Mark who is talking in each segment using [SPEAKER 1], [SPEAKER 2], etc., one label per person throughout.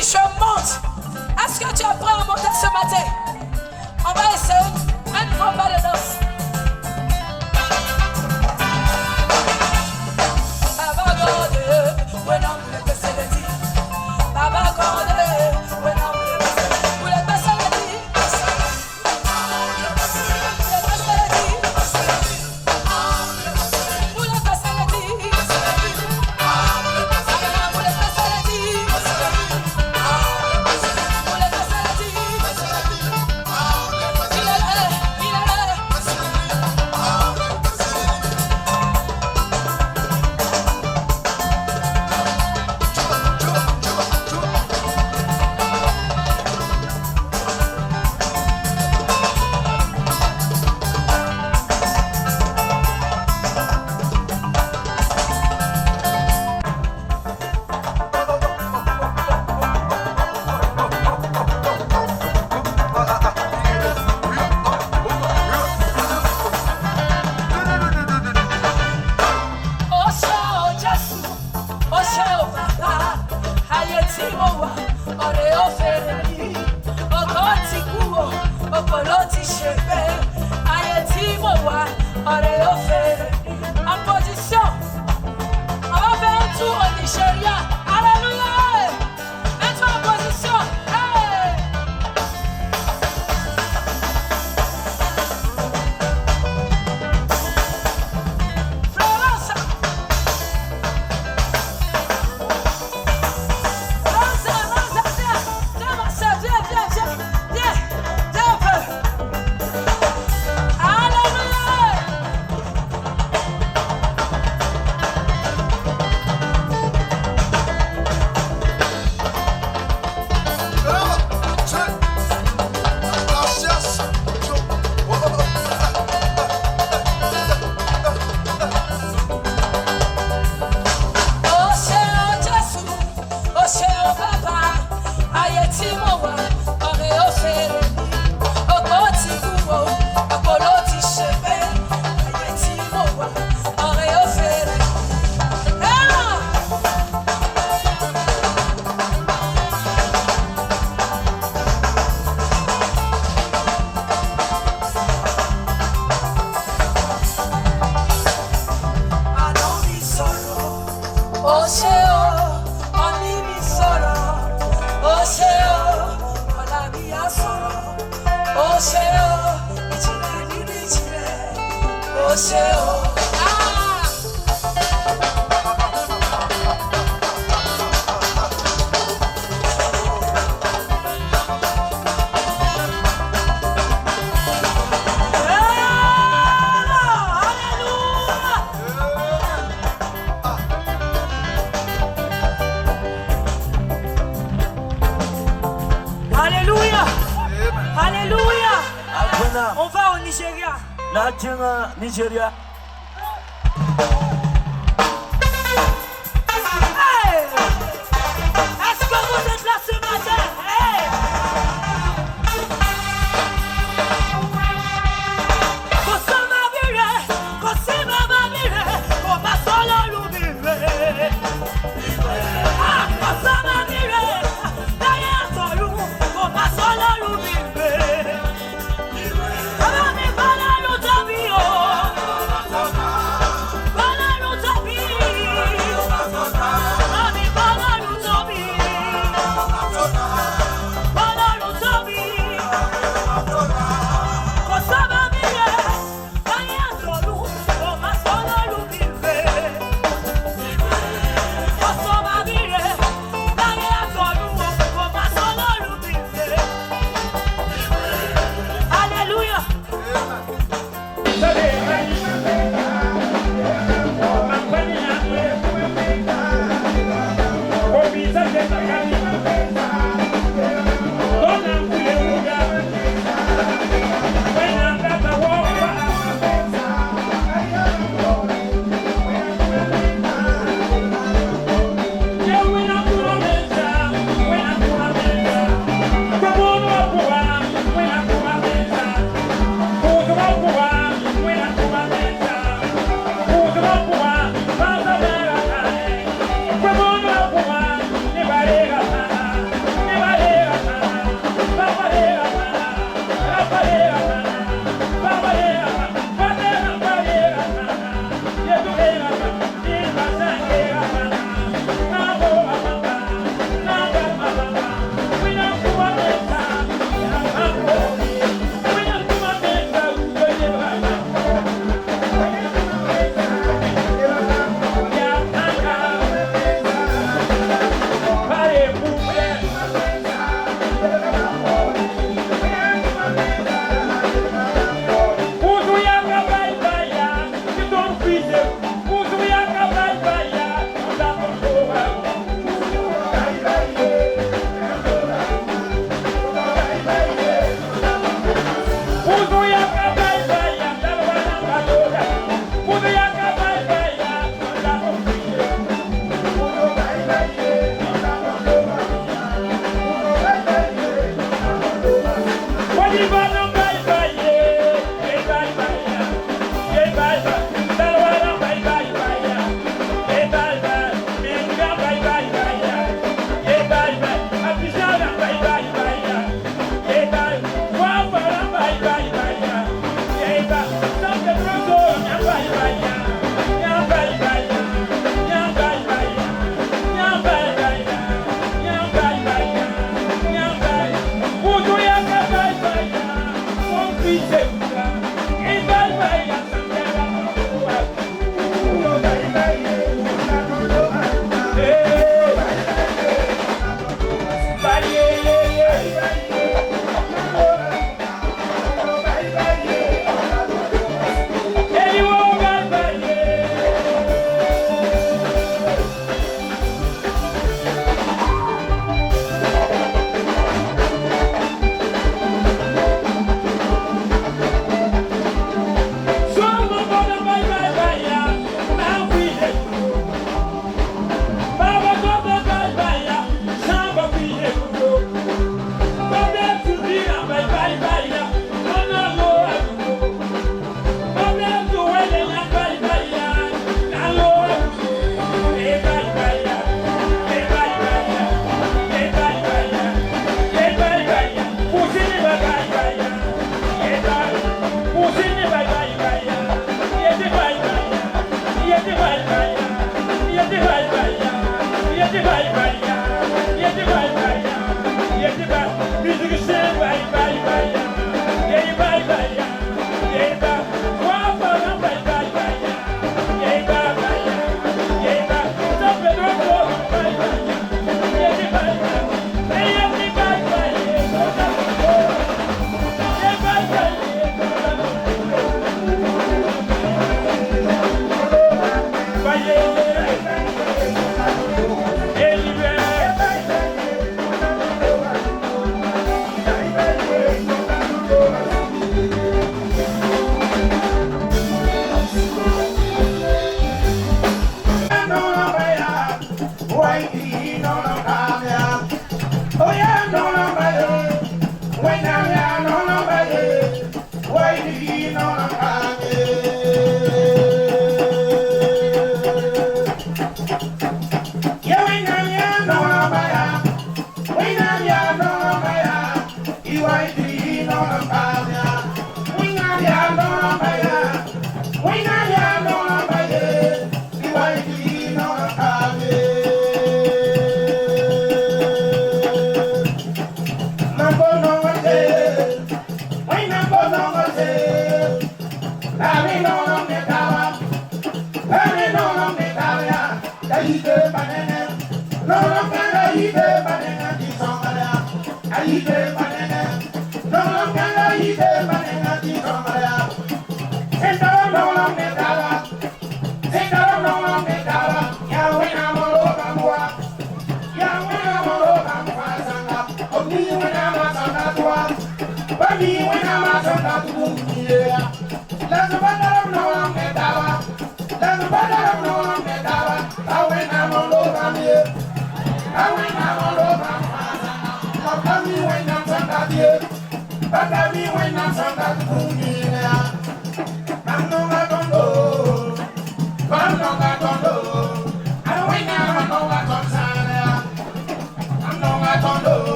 [SPEAKER 1] dit je monte. Est-ce que tu es prêt à monter ce matin? On va essayer un grand pas de danse. Baba God, when I'm with the facility. Baba God, when I'm with the facility. With the facility.
[SPEAKER 2] On va au Nigeria.
[SPEAKER 3] Nigeria.
[SPEAKER 2] Hey! Est-ce que vous êtes là ce matin? Hey!
[SPEAKER 1] Bala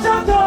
[SPEAKER 2] Santo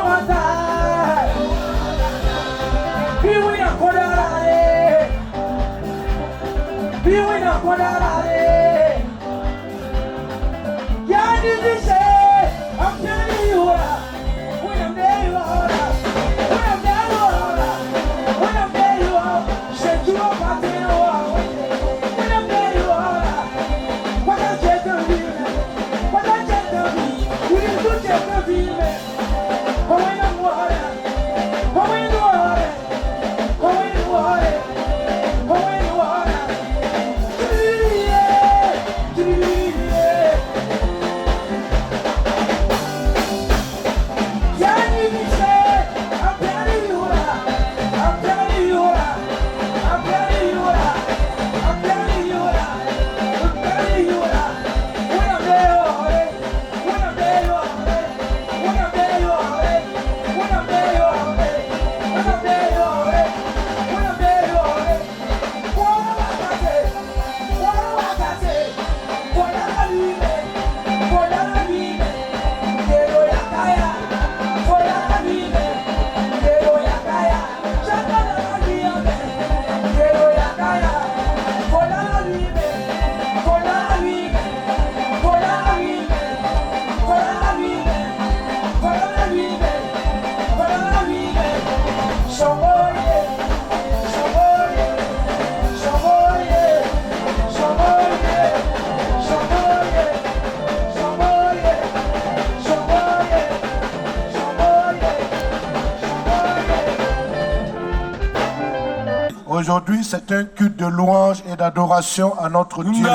[SPEAKER 4] Aujourd'hui, c'est un culte de louange et d'adoration à notre Dieu.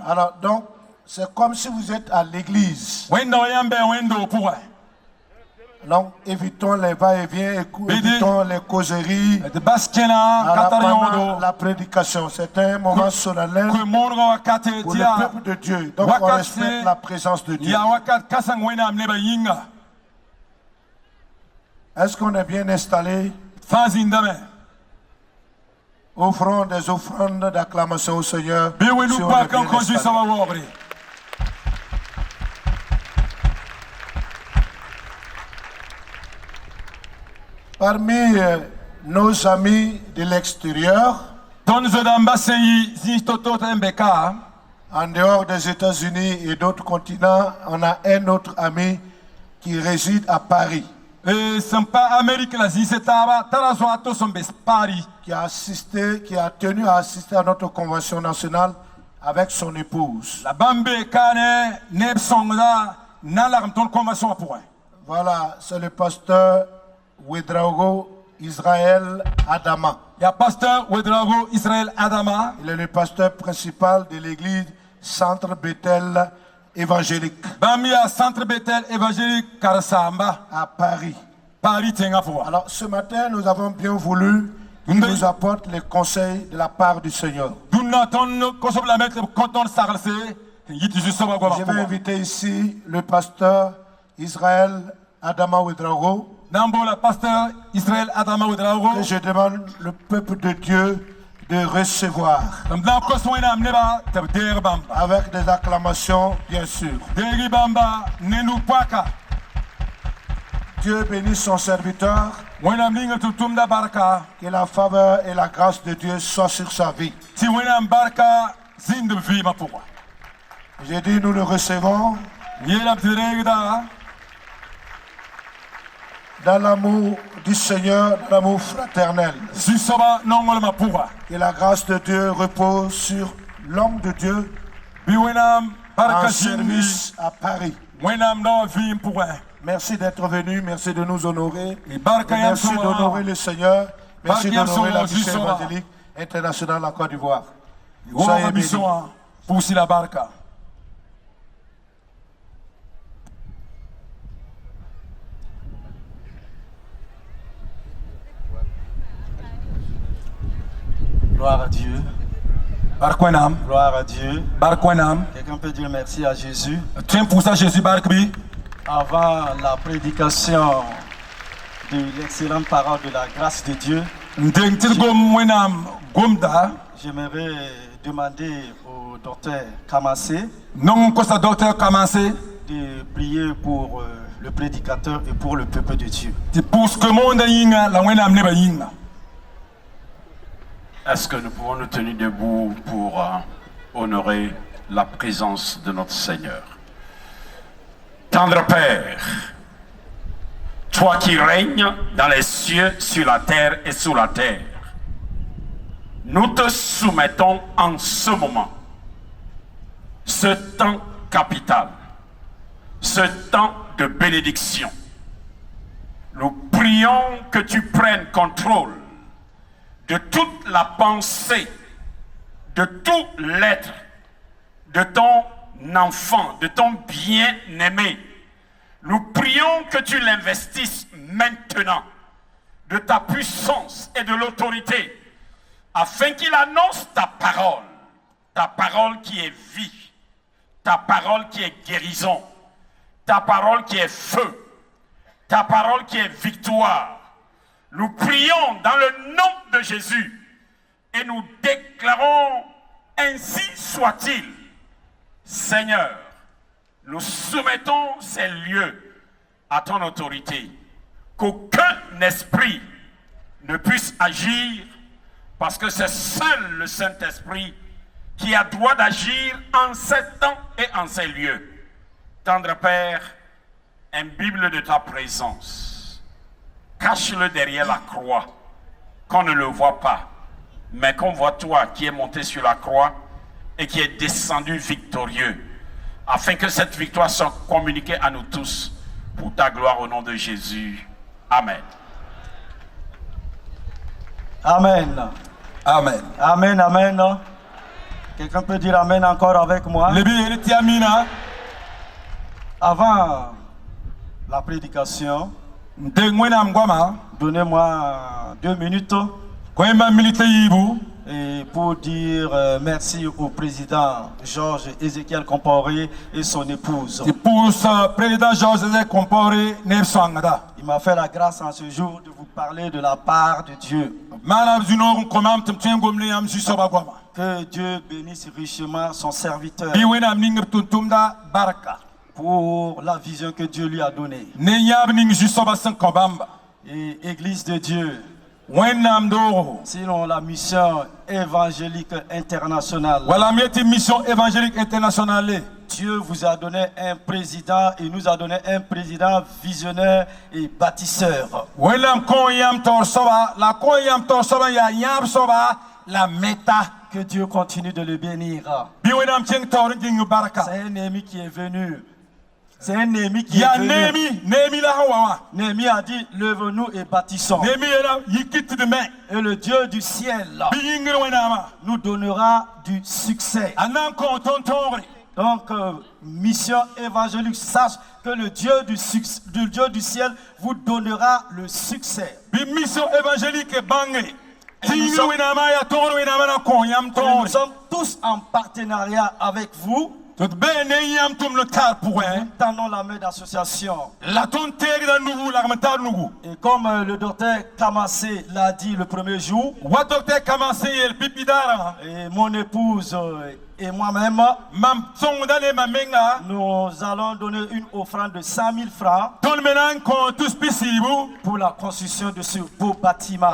[SPEAKER 4] Alors donc, c'est comme si vous êtes à l'église. Donc, évitons les va-et-vient, évitons les causeries. Pendant la prédication, c'est un moment solennel pour le peuple de Dieu. Donc, on respecte la présence de Dieu. Est-ce qu'on est bien installé? Offrons des offrandes d'acclamation au Seigneur. Si on est bien installé. Parmi nos amis de l'extérieur, en dehors des États-Unis et d'autres continents, on a un autre ami qui réside à Paris, qui a tenu à assister à notre convention nationale avec son épouse. Voilà, c'est le pasteur Ouedraogo Israël Adama. Il est le pasteur principal de l'église Centre Bethel évangélique à Paris. Alors ce matin, nous avons bien voulu qu'il nous apporte les conseils de la part du Seigneur. Je vais inviter ici le pasteur Israël Adama Ouedraogo. Et je demande le peuple de Dieu de recevoir avec des acclamations, bien sûr. Dieu bénisse son serviteur. Que la faveur et la grâce de Dieu soient sur sa vie. J'ai dit, nous le recevons dans l'amour du Seigneur, dans l'amour fraternel. Que la grâce de Dieu repose sur l'homme de Dieu en service à Paris. Merci d'être venu, merci de nous honorer. Et merci d'honorer le Seigneur. Merci d'honorer la mission évangélique internationale en Côte d'Ivoire. Soyez bénis.
[SPEAKER 5] Gloire à Dieu. Gloire à Dieu. Quelqu'un peut dire merci à Jésus. Avant la prédication de l'excellente parole de la grâce de Dieu, j'aimerais demander au docteur Kamassé de prier pour le prédicateur et pour le peuple de Dieu.
[SPEAKER 6] Est-ce que nous pouvons nous tenir debout pour honorer la présence de notre Seigneur? Tendre Père, toi qui règnes dans les cieux, sur la terre et sous la terre, nous te soumettons en ce moment, ce temps capital, ce temps de bénédiction. Nous prions que tu prennes contrôle de toute la pensée, de tout l'être, de ton enfant, de ton bien-aimé. Nous prions que tu l'investisses maintenant de ta puissance et de l'autorité, afin qu'il annonce ta parole qui est vie, ta parole qui est guérison, ta parole qui est feu, ta parole qui est victoire. Nous prions dans le nom de Jésus et nous déclarons ainsi soit-il. Seigneur, nous soumettons ces lieux à ton autorité, qu'aucun esprit ne puisse agir, parce que c'est seul le Saint-Esprit qui a droit d'agir en ces temps et en ces lieux. Tendre Père, imbibe-le de ta présence. Cache-le derrière la croix, qu'on ne le voit pas, mais qu'on voit toi qui es monté sur la croix et qui est descendu victorieux, afin que cette victoire soit communiquée à nous tous, pour ta gloire au nom de Jésus. Amen.
[SPEAKER 5] Amen.
[SPEAKER 3] Amen.
[SPEAKER 5] Amen, amen. Quelqu'un peut dire amen encore avec moi? Avant la prédication, donnez-moi 2 minutes et pour dire merci au président Georges Ézéchiel Compaoré et son épouse. Il m'a fait la grâce en ce jour de vous parler de la part de Dieu. Que Dieu bénisse richement son serviteur pour la vision que Dieu lui a donnée. Et Église de Dieu, sinon la mission évangélique internationale, Dieu vous a donné un président et nous a donné un président visionnaire et bâtisseur. La méta, que Dieu continue de le bénir. C'est un ennemi qui est venu. C'est un ennemi qui est venu. Néhémie a dit, lève-nous et bâtissons. Et le Dieu du ciel nous donnera du succès. Donc, mission évangélique, sache que le Dieu du ciel vous donnera le succès. Mission évangélique est bangé. Nous sommes tous en partenariat avec vous. Nous tendons la main d'association. Et comme le docteur Kamassé l'a dit le premier jour, et mon épouse et moi-même, nous allons donner une offrande de 5 000 francs pour la construction de ce beau bâtiment.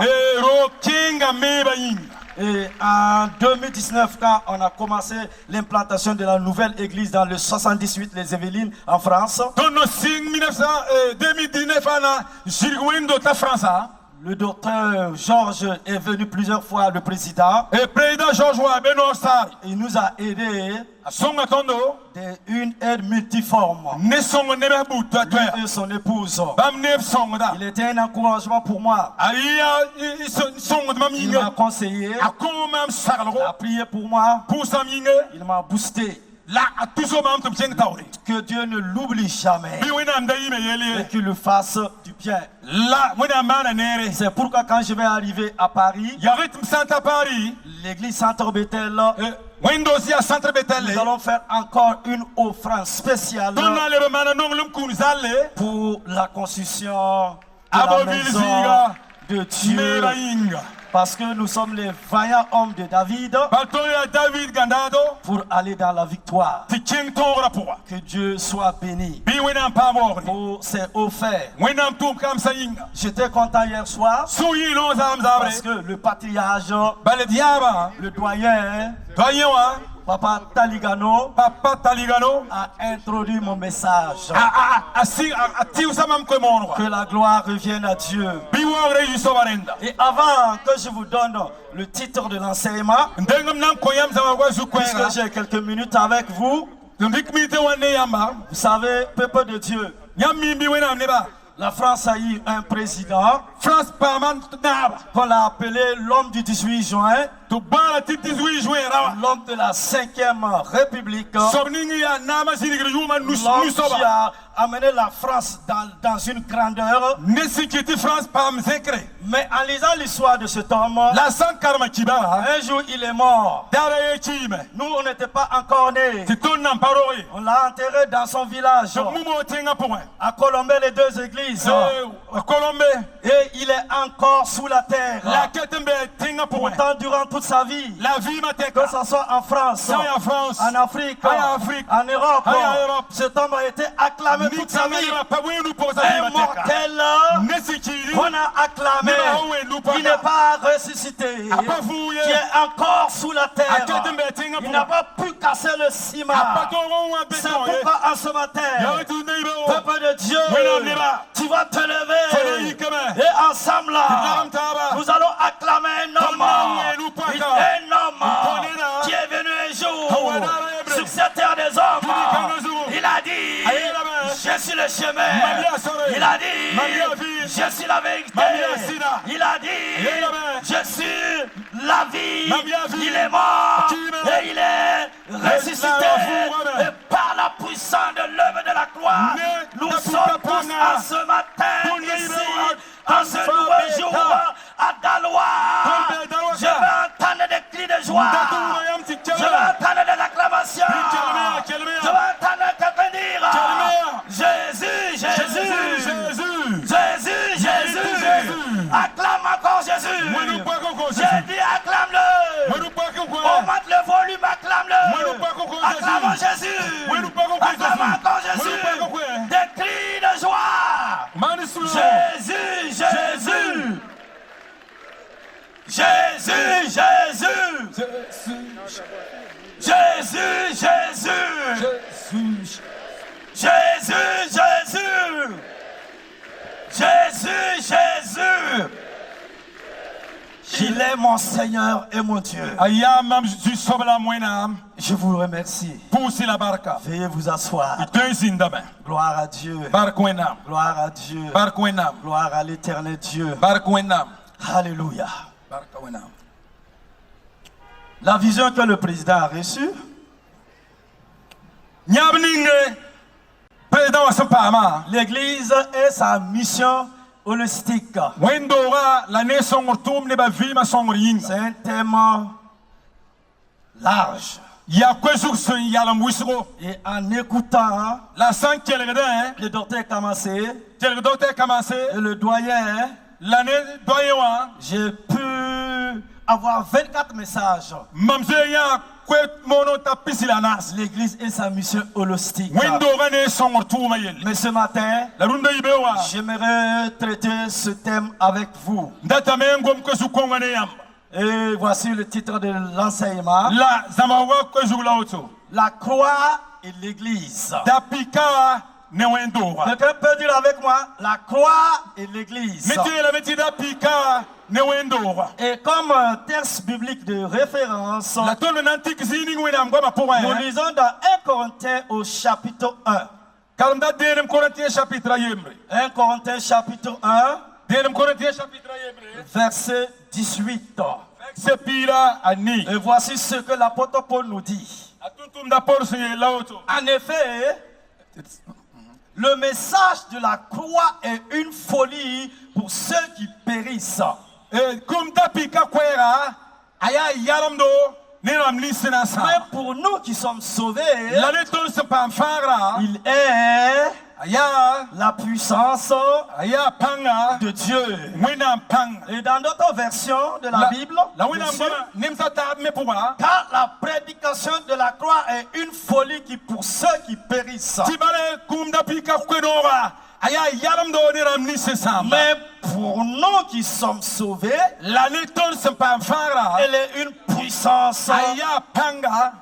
[SPEAKER 5] Et en 2019, quand on a commencé l'implantation de la nouvelle église dans le 78, les Yvelines, en France, le docteur Georges est venu plusieurs fois, le président. Et le président Georges il nous a aidés. Une aide multiforme. Lui et son épouse. Il était un encouragement pour moi. Il m'a conseillé. Il a prié pour moi. Il m'a boosté. Que Dieu ne l'oublie jamais et qu'il lui fasse du bien. C'est pourquoi quand je vais arriver à Paris, l'église Centre Bethel, nous allons faire encore une offrande spéciale pour la construction de la maison de Dieu. Parce que nous sommes les vaillants hommes de David pour aller dans la victoire. Que Dieu soit béni pour ses hauts faits. J'étais content hier soir parce que le patriarche, le doyen, Papa Taligano a introduit mon message. Que la gloire revienne à Dieu. Et avant que je vous donne le titre de l'enseignement, puisque j'ai quelques minutes avec vous, vous savez, peuple de Dieu, la France a eu un président qu'on a appelé l'homme du 18 juin. L'homme de la 5e République. L'homme qui a amené la France dans une grandeur. Mais en lisant l'histoire de cet homme, un jour il est mort. Nous on n'était pas encore nés. On l'a enterré dans son village. À Colombey, les 2 églises. Et il est encore sous la terre. Pourtant durant toute sa vie, que ce soit en France, en Afrique, en Europe, cet homme a été acclamé toute sa vie. Un mortel qu'on a acclamé, qui n'est pas ressuscité, qui est encore sous la terre. Il n'a pas pu casser le ciment. C'est pourquoi en ce matin, peuple de Dieu, tu vas te lever et ensemble nous allons acclamer un homme qui est venu un jour sur cette terre des hommes. Il a dit, je
[SPEAKER 2] suis le chemin. Il a dit, je suis la vérité. Il a dit, je suis la vie. Il est mort et il est ressuscité. Et par la puissance de l'œuvre de la croix, nous sommes tous en ce matin ici, en ce nouveau jour, à Dalois. Je vais entendre des cris de joie. Je vais entendre des acclamations. Je vais entendre quelqu'un dire Jésus, Jésus, Jésus, Jésus, Jésus, Jésus. Acclame encore Jésus. J'ai dit acclame-le. Augmente le volume, acclame-le. Acclamons Jésus. Acclame encore Jésus. Des cris de joie. Jésus, Jésus. Jésus, Jésus. Jésus, Jésus. Jésus, Jésus. Jésus, Jésus. Il est mon Seigneur et mon Dieu. Je vous remercie. Veuillez vous asseoir. Gloire à Dieu. Gloire à Dieu. Gloire à l'éternel Dieu. Alléluia. La vision que le président a reçue, l'Église est sa mission holistique. C'est un thème large. Et en écoutant le docteur Kamassé et le doyen, j'ai pu avoir 24 messages. L'église et sa mission holistique. Mais ce matin, j'aimerais traiter ce thème avec vous. Et voici le titre de l'enseignement. La croix et l'église. Quelqu'un peut dire avec moi, la croix et l'église. Et comme texte biblique de référence, nous lisons dans 1 Corinthiens au chapitre 1. 1 Corinthiens chapitre 1, verset 18. Et voici ce que l'apôtre Paul nous dit. En effet, le message de la croix est une folie pour ceux qui périssent. Mais pour nous qui sommes sauvés, il est la puissance de Dieu. Et dans d'autres versions de la Bible, car la prédication de la croix est une folie pour ceux qui périssent. Mais pour nous qui sommes sauvés, elle est une puissance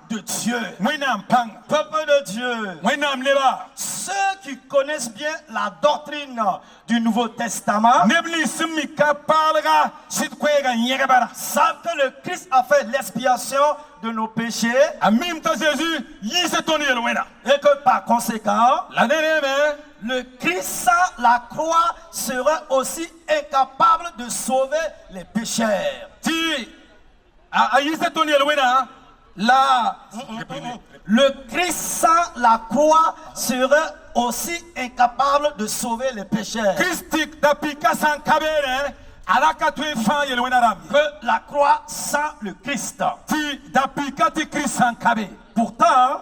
[SPEAKER 2] de Dieu. Peuple de Dieu, ceux qui connaissent bien la doctrine du Nouveau Testament savent que le Christ a fait l'expiation de nos péchés et que par conséquent, le Christ sans la croix serait aussi incapable de sauver les pécheurs. Le Christ sans la croix serait aussi incapable de sauver les pécheurs. Que la croix sans le Christ. Pourtant,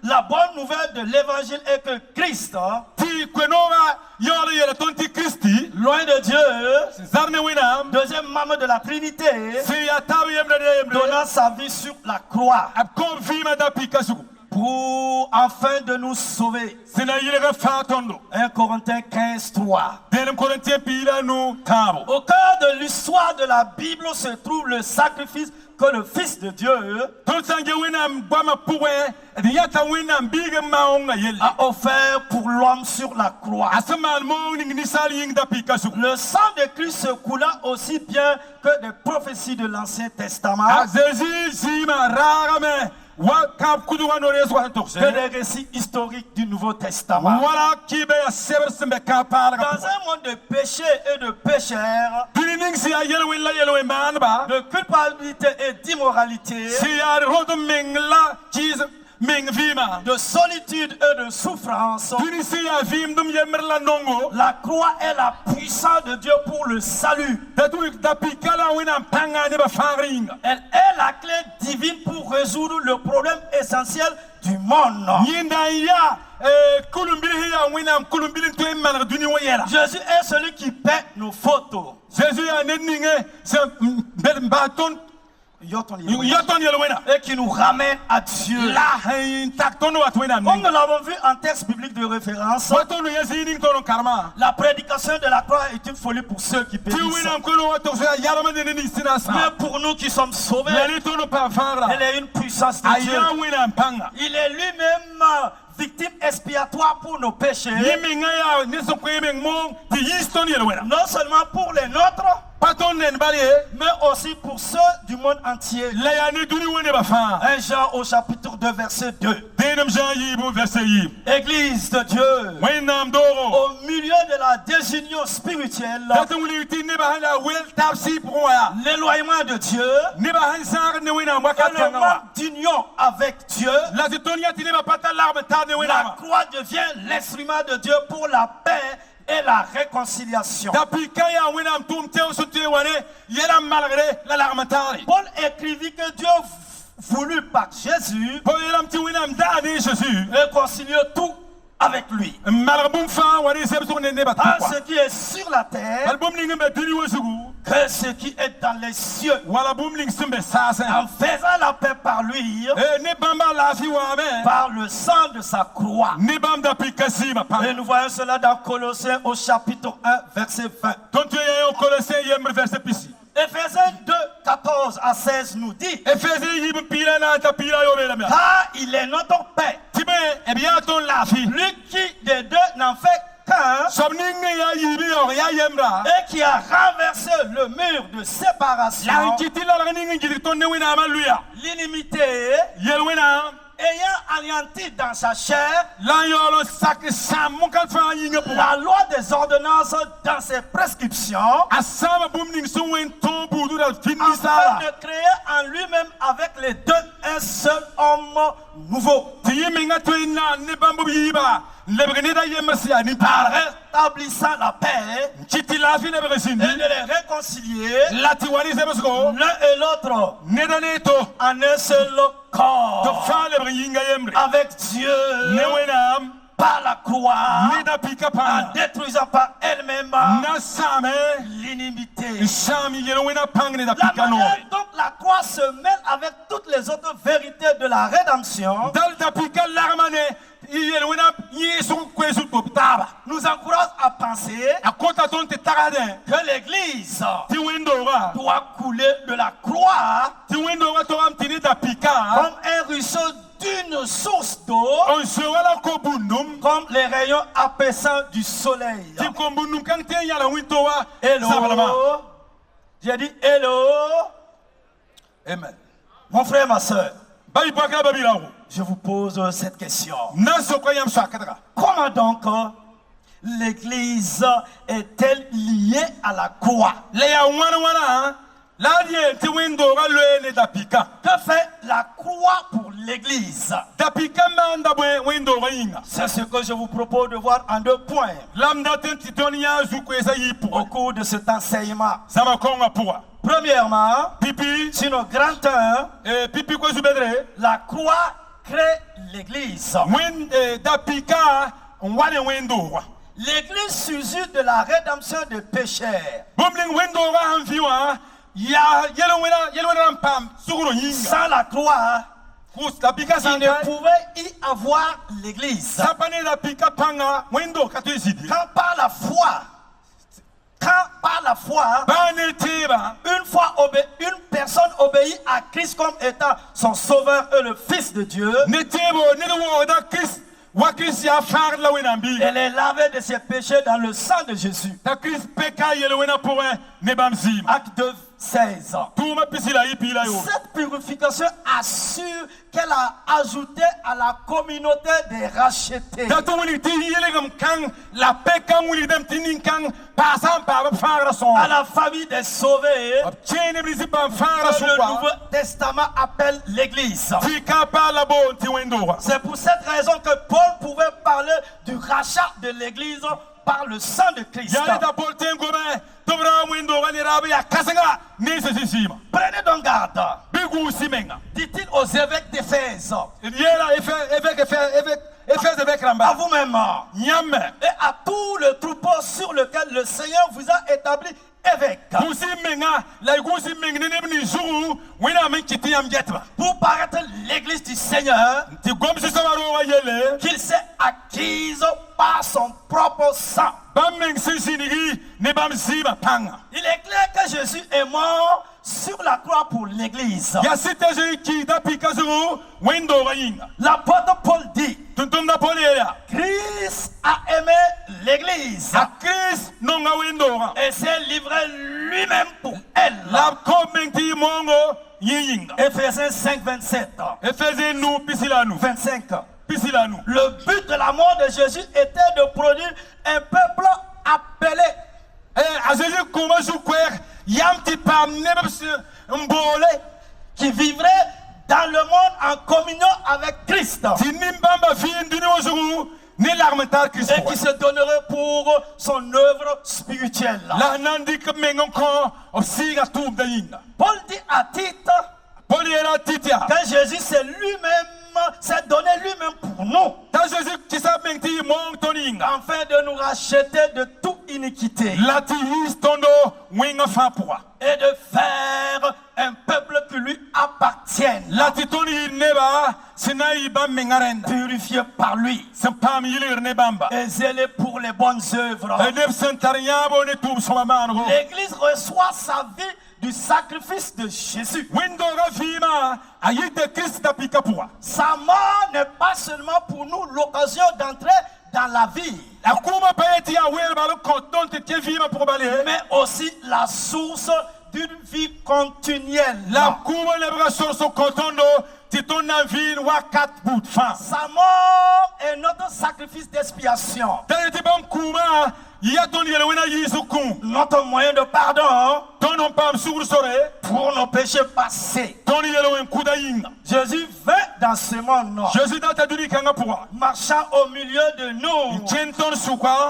[SPEAKER 2] la bonne nouvelle de l'évangile est que Christ, loin de Dieu, deuxième membre de la Trinité, donnant sa vie sur la croix pour enfin de nous sauver. 1 Corinthiens 15, 3. Au cœur de l'histoire de la Bible se trouve le sacrifice que le Fils de Dieu a offert pour l'homme sur la croix. Le sang de Christ se coula aussi bien que des prophéties de l'Ancien Testament.
[SPEAKER 5] Que les récits historiques du Nouveau Testament. Dans un monde de péché et de pécheurs, de culpabilité et d'immoralité, de solitude et de souffrance, la croix est la puissance de Dieu pour le salut. Elle est la clé divine pour résoudre le problème essentiel du monde. Jésus est celui qui paie nos fautes. Et qui nous ramène à Dieu. Comme nous l'avons vu en texte biblique de référence, la prédication de la croix est une folie pour ceux qui périssent. Mais pour nous qui sommes sauvés, elle est une puissance de Dieu. Il est lui-même victime expiatoire pour nos péchés. Non seulement pour les nôtres, mais aussi pour ceux du monde entier. 1 Jean au chapitre 2 verset 2. Église de Dieu, au milieu de la désunion spirituelle, l'éloignement de Dieu, et le manque d'union avec Dieu, la croix devient l'instrument de Dieu pour la paix et la réconciliation. Paul écrivit que Dieu voulu par Jésus réconcilier tout avec lui. Tant ce qui est sur la terre que ce qui est dans les cieux, en faisant la paix par lui, par le sang de sa croix. Et nous voyons cela dans Colossiens au chapitre 1 verset 20. Éphésiens 2, 14 à 16 nous dit: car il est notre paix, lui qui des deux n'en fait qu'un, et qui a renversé le mur de séparation, l'inimité, ayant anéanti dans sa chair la loi des ordonnances dans ses prescriptions, afin de créer en lui-même avec les deux un seul homme nouveau, en rétablissant la paix et de les réconcilier l'un et l'autre en un seul corps avec Dieu par la croix, en détruisant par elle-même l'inimité. La manière dont la croix se mêle avec toutes les autres vérités de la rédemption nous encourage à penser que l'Église doit couler de la croix comme un ruisseau d'une source d'eau, comme les rayons apaisants du soleil. Hello. J'ai dit hello. Amen. Mon frère, ma soeur, je vous pose cette question. Comment donc l'Église est-elle liée à la croix? Que fait la croix pour l'Église? C'est ce que je vous propose de voir en 2 points au cours de cet enseignement. Premièrement, sur nos grands temps, la croix crée l'Église. L'Église s'usure de la rédemption des pécheurs. Sans la croix, il ne pouvait y avoir l'Église. Quand par la foi, une personne obéit à Christ comme étant son sauveur et le Fils de Dieu, elle est lavée de ses péchés dans le sang de Jésus. Acte 2, 16. Cette purification assure qu'elle a ajouté à la communauté des rachetés. À la famille des sauvés, que le Nouveau Testament appelle l'Église. C'est pour cette raison que Paul pouvait parler du rachat de l'Église par le sang de Christ. Prenez donc garde. Dit-il aux évêques d'Éphèse, à vous-même et à tout le troupeau sur lequel le Seigneur vous a établi évêque, pour paraître l'église du Seigneur qu'il s'est acquise par son propre sang. Il est clair que Jésus est mort sur la croix pour l'église. L'apôtre Paul dit, Christ a aimé l'église et s'est livré lui-même pour elle. Éphésiens 5, 27. 25. Le but de la mort de Jésus était de produire un peuple appelé. Qui vivrait dans le monde en communion avec Christ. Et qui se donnerait pour son œuvre spirituelle. Paul dit à Tite que Jésus s'est donné lui-même pour nous, afin de nous racheter de toute iniquité et de faire un peuple qui lui appartienne, purifié par lui et zélé pour les bonnes œuvres. L'Église reçoit sa vie du sacrifice de Jésus. Sa mort n'est pas seulement pour nous l'occasion d'entrer dans la vie, mais aussi la source d'une vie continuelle. Sa mort est notre sacrifice d'expiation, notre moyen de pardon pour nos péchés passés. Jésus vint dans ce monde, marchant au milieu de nous.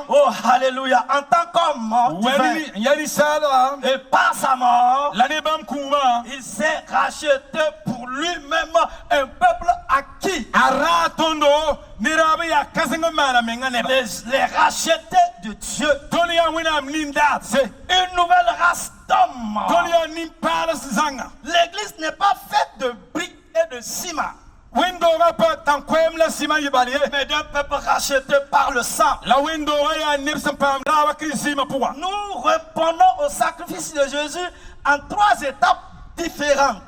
[SPEAKER 5] Oh, alléluia. En tant qu'homme et par sa mort, il s'est racheté pour lui-même un peuple acquis. Les rachetés de Dieu. Une nouvelle race d'hommes. L'église n'est pas faite de briques et de ciment, mais d'un peuple racheté par le sang. Nous répondons au sacrifice de Jésus en 3 étapes différentes.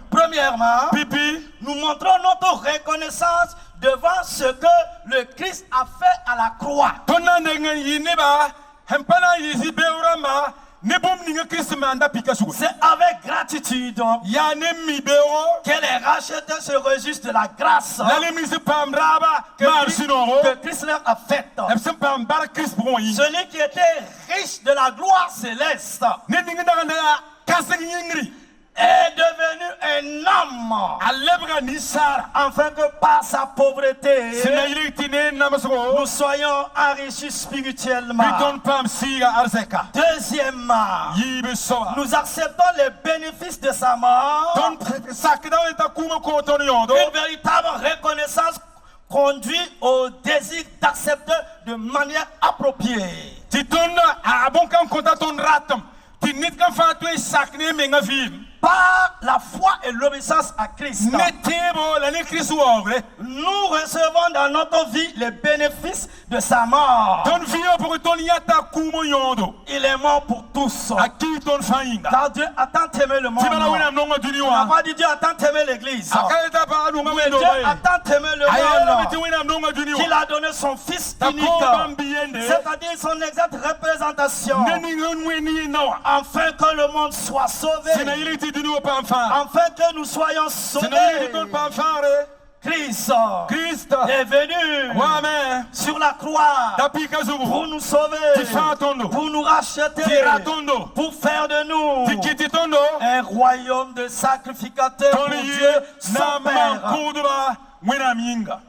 [SPEAKER 5] Premièrement, nous montrons notre reconnaissance devant ce que le Christ a fait à la croix. C'est avec gratitude que les rachetés se réjouissent de la grâce que Christ leur a faite. Celui qui était riche de la gloire céleste est devenu un homme, afin que par sa pauvreté nous soyons enrichis spirituellement. Deuxièmement, nous acceptons les bénéfices de sa mort. Une véritable reconnaissance conduit au désir d'accepter de manière appropriée. par la foi et l'obéissance à Christ, nous recevons dans notre vie les bénéfices de sa mort. Il est mort pour tous. Car Dieu a tant aimé le monde. On n'a pas dit Dieu a tant aimé l'église. Mais Dieu a tant aimé le monde qu'il a donné son Fils unique, c'est-à-dire son exacte représentation, afin que le monde soit sauvé, afin que nous soyons sauvés. Christ est venu sur la croix pour nous sauver, pour nous racheter, pour faire de nous un royaume de sacrificateurs pour Dieu son Père.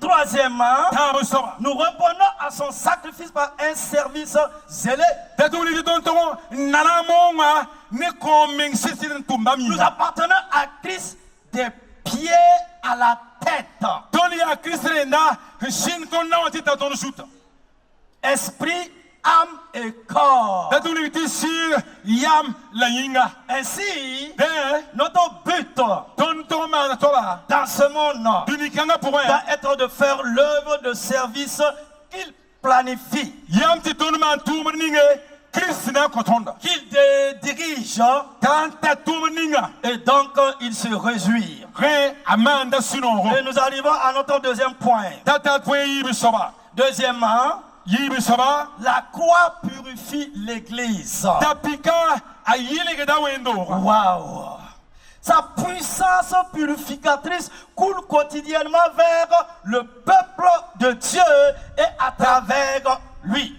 [SPEAKER 5] Troisièmement, nous répondons à son sacrifice par un service zélé. Nous appartenons à Christ des pieds à la tête. Esprit, âme et corps. Ainsi, notre but dans ce monde doit être de faire l'œuvre de service qu'il planifie, qu'il dirige, et donc il se réjouit. Et nous arrivons à notre deuxième point. Deuxièmement, la croix purifie l'église. Wow. Sa puissance purificatrice coule quotidiennement vers le peuple de Dieu et à travers lui.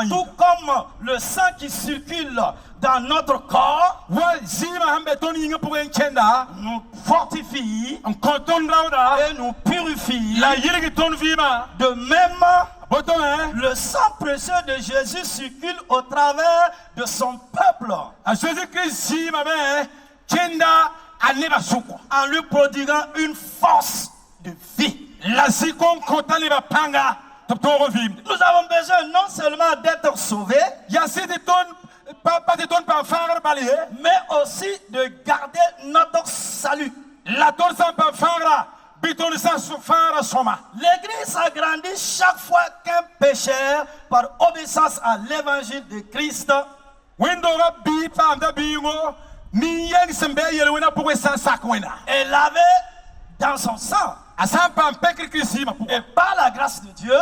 [SPEAKER 5] Tout comme le sang qui circule dans notre corps nous fortifie et nous purifie. De même, le sang précieux de Jésus circule au travers de son peuple, en lui prodiguant une force de vie. Nous avons besoin non seulement d'être sauvés, mais aussi de garder notre salut. L'église s'agrandit chaque fois qu'un pécheur, par obéissance à l'évangile de Christ, est lavé dans son sang, et par la grâce de Dieu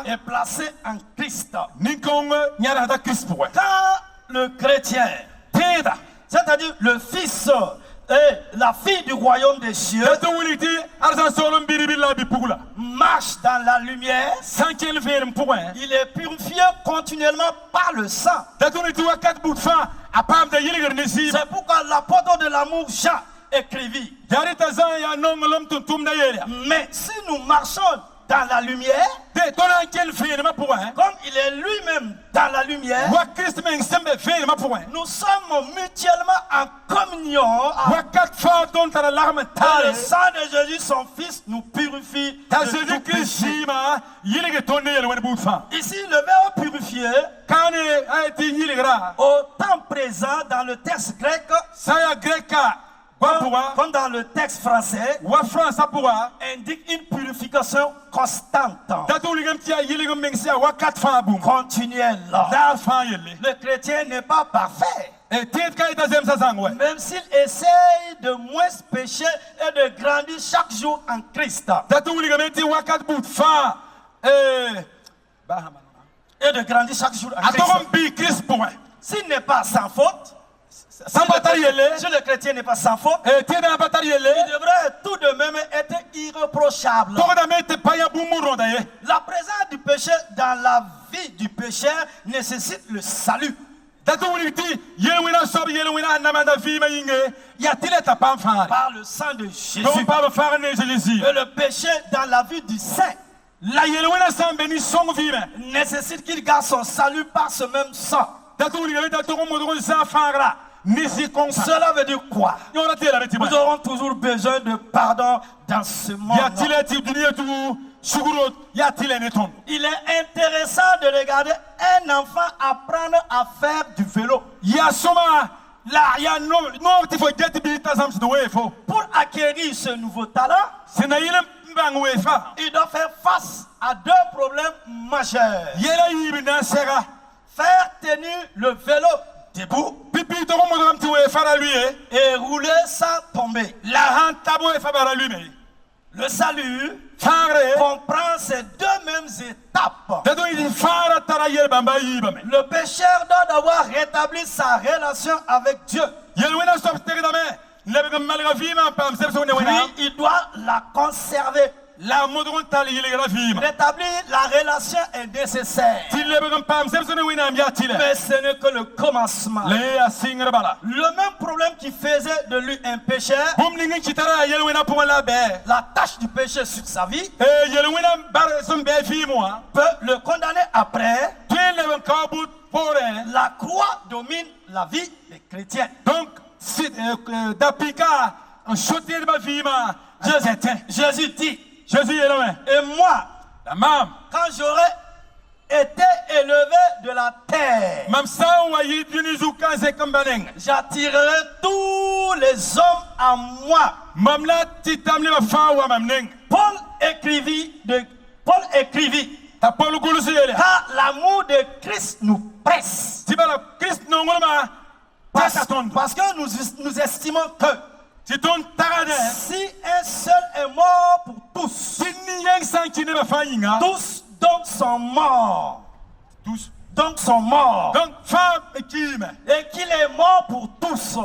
[SPEAKER 5] est placé en Christ. Quand le chrétien, c'est-à-dire le fils et la fille du royaume des cieux, marche dans la lumière, il est purifié continuellement par le sang. C'est pourquoi l'apôtre de l'amour Jean écrivit: mais si nous marchons dans la lumière, comme il est lui-même dans la lumière, nous sommes mutuellement en communion. Et le sang de Jésus, son Fils, nous purifie de tout péché. Ici, le verbe purifier, au temps présent dans le texte grec, comme dans le texte français, indique une purification constante, continuelle. Le chrétien n'est pas parfait, même s'il essaye de moins pécher et de grandir chaque jour en Christ. Et de grandir chaque jour en Christ. S'il n'est pas sans faute, si le chrétien n'est pas sans faute, il devrait tout de même être irréprochable. La présence du péché dans la vie du pécheur nécessite le salut. Par le sang de Jésus. Et le péché dans la vie du saint nécessite qu'il garde son salut par ce même sang. Cela veut dire quoi? Nous aurons toujours besoin de pardon dans ce monde. Il est intéressant de regarder un enfant apprendre à faire du vélo. Pour acquérir ce nouveau talent, il doit faire face à deux problèmes majeurs. Faire tenir le vélo debout et rouler sans tomber. Le salut comprend ces deux mêmes étapes. Le pécheur doit d'abord rétablir sa relation avec Dieu. Puis il doit la conserver. Rétablir la relation est nécessaire. Mais ce n'est que le commencement. Le même problème qui faisait de lui un pécheur, la tâche du péché sur sa vie, peut le condamner après. La croix domine la vie des chrétiens. Donc, Jésus dit, et moi, quand j'aurai été élevé de la terre, j'attirerai tous les hommes à moi. Paul écrivit, car l'amour de Christ nous presse. Parce que nous estimons que si un seul est mort pour tous, tous donc sont morts. Donc sont morts. Et qu'il est mort pour tous.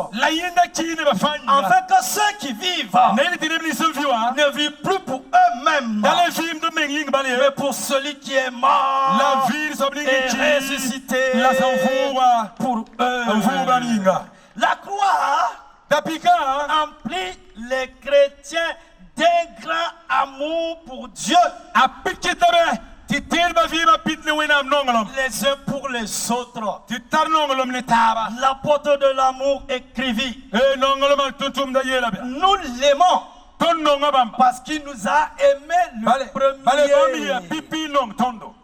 [SPEAKER 5] Afin que ceux qui vivent ne vivent plus pour eux-mêmes, mais pour celui qui est mort et ressuscité pour eux. La croix emplit les chrétiens d'un grand amour pour Dieu, les uns pour les autres. L'apôtre de l'amour écrivit, nous l'aimons parce qu'il nous a aimé le premier.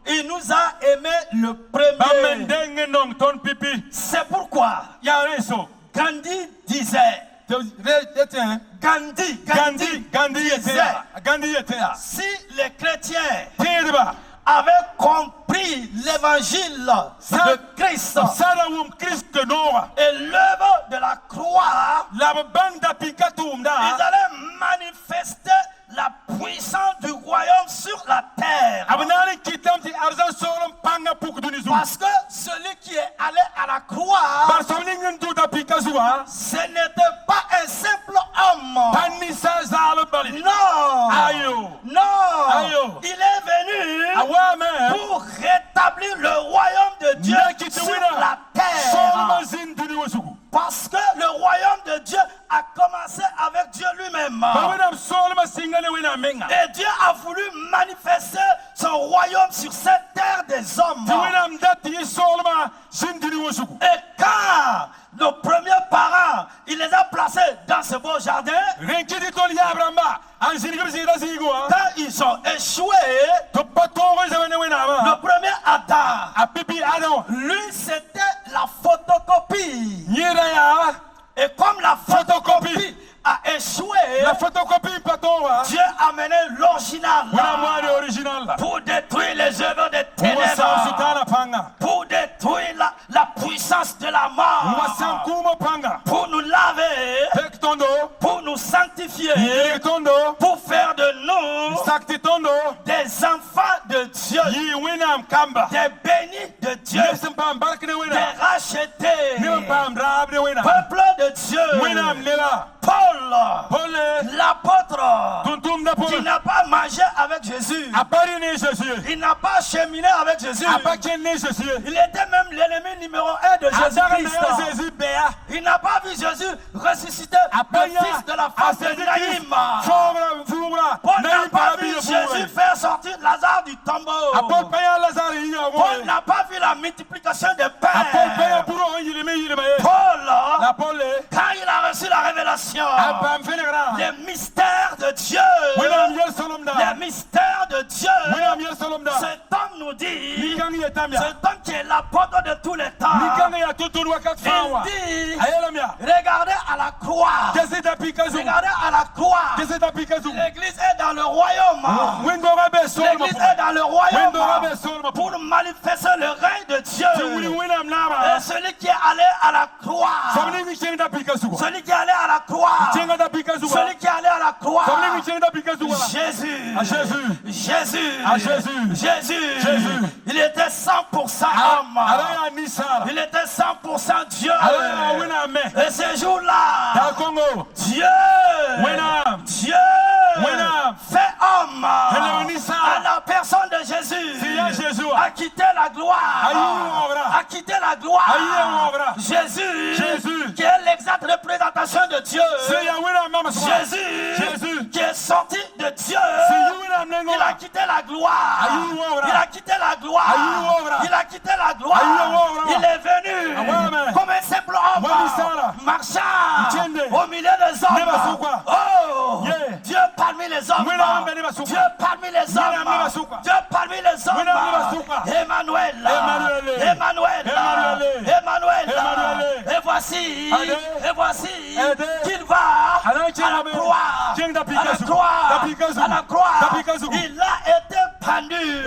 [SPEAKER 5] Il nous a aimé le premier. C'est pourquoi Gandhi disait, si les chrétiens avaient compris l'évangile de Christ et l'œuvre de la croix, ils allaient manifester la puissance du royaume sur la terre. Parce que celui qui est allé à la croix, ce n'était pas un simple homme. Non, il est venu pour rétablir le royaume de Dieu sur la terre. Parce que le royaume de Dieu a commencé avec Dieu lui-même. Et Dieu a voulu manifester son royaume sur cette terre des hommes. Et quand nos premiers parents, il les a placés dans ce beau jardin, quand ils ont échoué, le premier Adam, lui c'était la photocopie. Et comme la photocopie a échoué, Dieu a amené l'original pour détruire les œuvres des ténèbres, pour détruire la puissance de la mort, pour nous laver, pour nous sanctifier, pour faire de nous des enfants de Dieu, des bénis de Dieu, des rachetés, peuple de Dieu. Paul, l'apôtre, qui n'a pas mangé avec Jésus, il n'a pas cheminé avec Jésus, il était même l'ennemi numéro 1 de Jésus-Christ. Il n'a pas vu Jésus ressusciter le fils de la femme de Naïm. Paul n'a pas vu Jésus faire sortir Lazare du tombeau. Paul n'a pas vu la multiplication des pains. Paul, quand il a reçu la révélation,
[SPEAKER 2] révélations, les mystères de Dieu, les mystères de Dieu. Cet homme nous dit, cet homme qui est l'apôtre de tous les temps, il dit, regardez à la croix, regardez à la croix, l'église est dans le royaume, l'église est dans le royaume pour manifester le règne de Dieu. Et celui qui est allé à la croix, celui qui est allé à la croix, celui qui est allé à la croix, Jésus, il était 100% homme, il était 100% Dieu. Et ce jour-là, Dieu fait homme à la personne de Jésus, a quitté la gloire, a quitté la gloire. Jésus qui est l'exacte représentation de Dieu, Jésus qui est sorti de Dieu, il a quitté la gloire, il a quitté la gloire, il a quitté la gloire, il est venu comme un simple homme, marchant au milieu des hommes. Oh, Dieu parmi les hommes, Dieu parmi les hommes, Dieu parmi les hommes. Emmanuel, et voici qu'il va à la croix, à la croix, il a été pendu,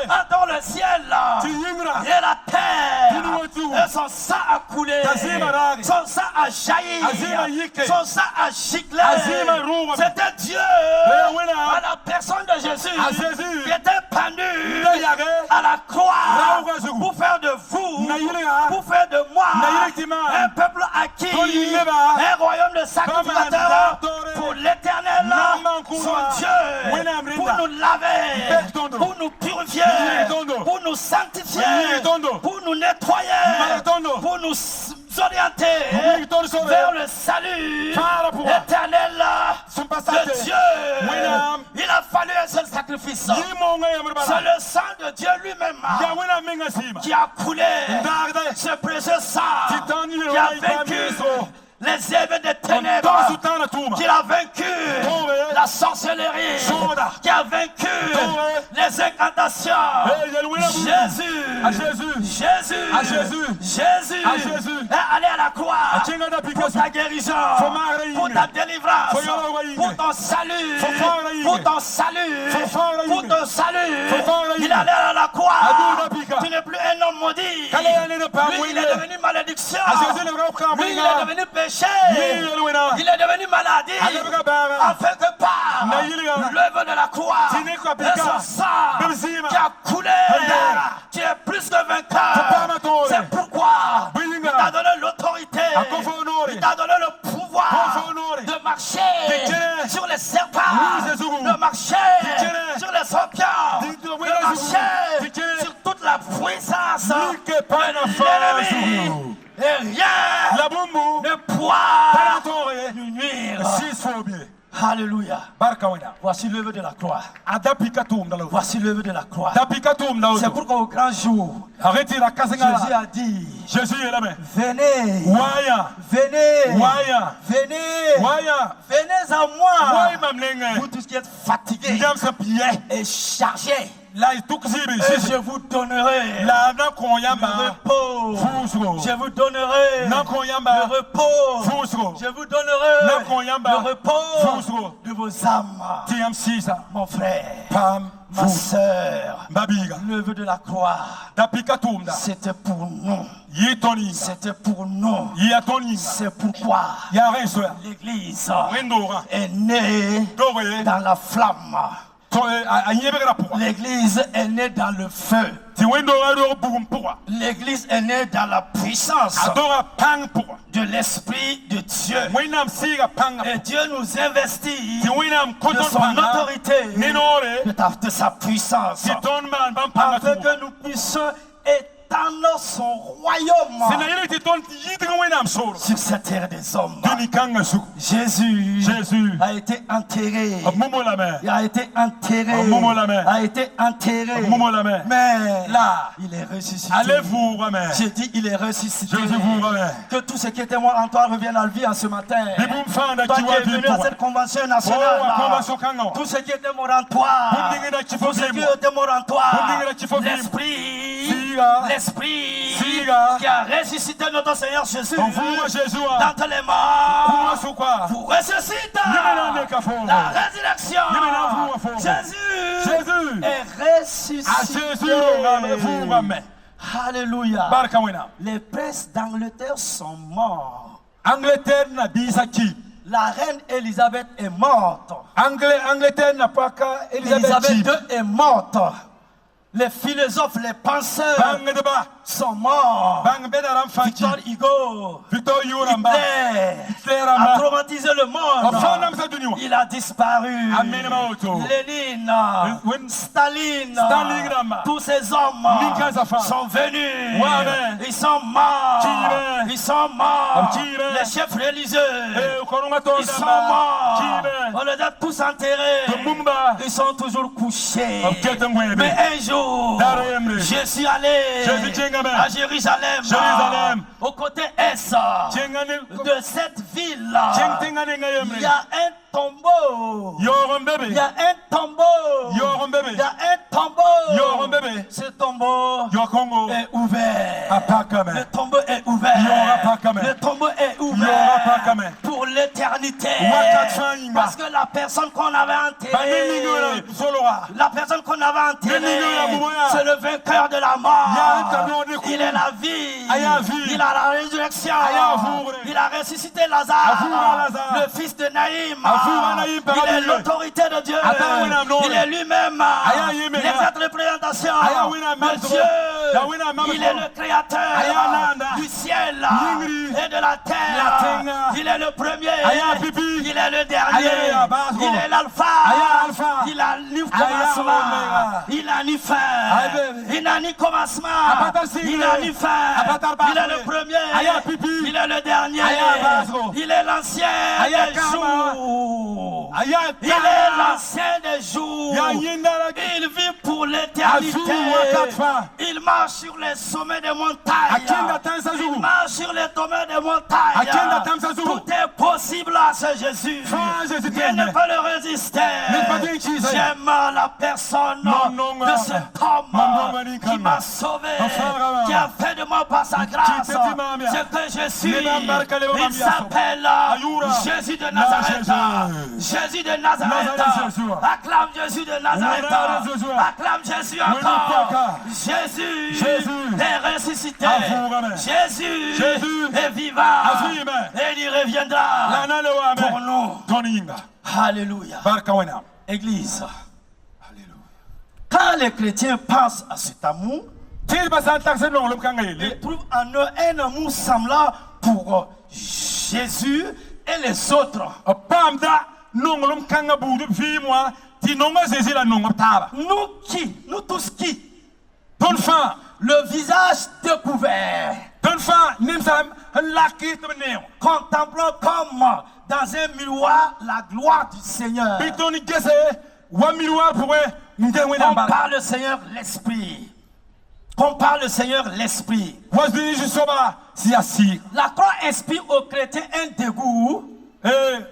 [SPEAKER 2] entre le ciel et la terre, et son sang a coulé, son sang a jailli, son sang a giclé. C'était Dieu à la personne de Jésus qui était pendu à la croix pour faire de vous, pour faire de moi un peuple acquis, un royaume de sacrificateurs pour l'éternel, son Dieu, pour nous laver, pour nous purifier, pour nous sanctifier, pour nous nettoyer, pour nous orienter vers le salut éternel de Dieu. Il a fallu un seul sacrifice. C'est le sang de Dieu lui-même qui a coulé, ce précieux sang qui a vaincu les œuvres des ténèbres, qui a vaincu la sorcellerie, qui a vaincu les incantations. Jésus est allé à la croix pour ta guérison, pour ta délivrance, pour ton salut, pour ton salut, pour ton salut. Il est allé à la croix. Tu n'es plus un homme maudit. Lui, il est devenu malédiction. Lui, il est devenu péché. Il est devenu maladie, afin que par l'œuvre de la croix et son sang qui a coulé, tu es plus que vainqueur. C'est pourquoi il t'a donné l'autorité, il t'a donné le pouvoir de marcher sur les serpents, de marcher sur les scorpions, de marcher sur toute la puissance de l'ennemi. Et rien ne pourra nous nuire. Alléluia. Voici l'œuvre de la croix. Voici l'œuvre de la croix. C'est pourquoi au grand jour, Jésus a dit, venez, venez à moi, vous tous qui êtes fatigués et chargés, et je vous donnerai le repos. Je vous donnerai le repos. Je vous donnerai le repos de vos âmes. Mon frère, ma soeur, l'œuvre de la croix, c'était pour nous. C'était pour nous. C'est pourquoi l'Église est née dans la flamme. L'église est née dans le feu. L'église est née dans la puissance de l'Esprit de Dieu. Et Dieu nous investit de son autorité, de sa puissance, afin que nous puissions
[SPEAKER 5] étendre son royaume sur cette terre des hommes. Jésus a été enterré. Il a été enterré. A été enterré. Mais là, il est ressuscité. J'ai dit, il est ressuscité. Que tous ceux qui étaient morts en toi reviennent à la vie en ce matin. Toi qui es venu à cette convention nationale. Tous ceux qui étaient morts en toi. Tous ceux qui étaient morts en toi. L'Esprit qui a ressuscité notre Seigneur Jésus d'entre les morts vous ressuscite. La résurrection. Jésus est ressuscité. Alléluia. Les princes d'Angleterre sont morts. La reine Élisabeth est morte. Élisabeth II est morte. Les philosophes, les penseurs sont morts. Victor Hugo, Hitler a traumatisé le monde. Il a disparu. Lénine, Staline, tous ces hommes sont venus. Ils sont morts. Ils sont morts. Les chefs religieux, ils sont morts. On les a tous enterrés. Ils sont toujours couchés. Mais un jour, je suis allé à Jérusalem, au côté est de cette ville. Il y a un tombeau. Il y a un tombeau. Il y a un tombeau. Ce tombeau est ouvert. Le tombeau est ouvert. Le tombeau est ouvert pour l'éternité. Parce que la personne qu'on avait enterrée, c'est le vainqueur de la mort. Il est la vie. Il a la résurrection. Il a ressuscité Lazare, le fils de Naïm. Il est l'autorité de Dieu. Il est lui-même l'exacte représentation de Dieu. Il est le créateur du ciel et de la terre. Il est le premier. Il est le dernier. Il est l'alpha. Il a ni commencement. Il a ni fin. Il n'a ni commencement. Il n'a ni fin. Il est le premier. Il est le dernier. Il est l'ancien des jours. Il est l'ancien des jours. Il vit pour l'éternité. Il marche sur les sommets des montagnes. Il marche sur les sommets des montagnes. Tout est possible à ce Jésus. Rien ne peut le résister. J'aime la personne de cet homme qui m'a sauvé, qui a fait de moi par sa grâce ce que je suis. Il s'appelle Jésus de Nazareth. Jésus de Nazareth. Acclame Jésus de Nazareth. Acclame Jésus encore. Jésus est ressuscité. Jésus est vivant. Et il reviendra pour nous. Alléluia. Église. Quand les chrétiens pensent à cet amour, ils trouvent en eux un amour semblant pour Jésus et les autres. Nous tous qui? Le visage découvert. Contemplons comme dans un miroir la gloire du Seigneur. On parle le Seigneur l'Esprit. On parle le Seigneur l'Esprit. La croix inspire aux chrétiens un dégoût, une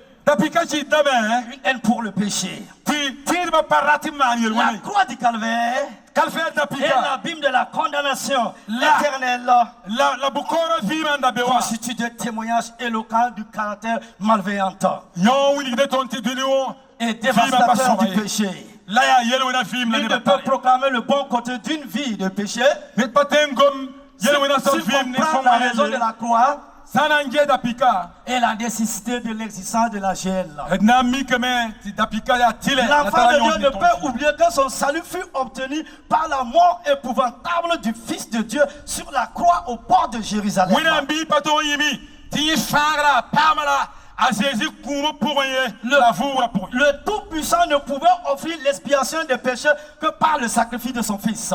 [SPEAKER 5] haine pour le péché. La croix du calvaire est l'abîme de la condamnation éternelle, constitue des témoignages éloquents du caractère malveillant et dévastateur du péché. Il ne peut proclamer le bon côté d'une vie de péché. Si on prend la raison de la croix et la nécessité de l'existence de la GL. L'enfant de Dieu ne peut oublier que son salut fut obtenu par la mort épouvantable du Fils de Dieu sur la croix au port de Jérusalem. Le Tout-Puissant ne pouvait offrir l'expiation des péchés que par le sacrifice de son Fils.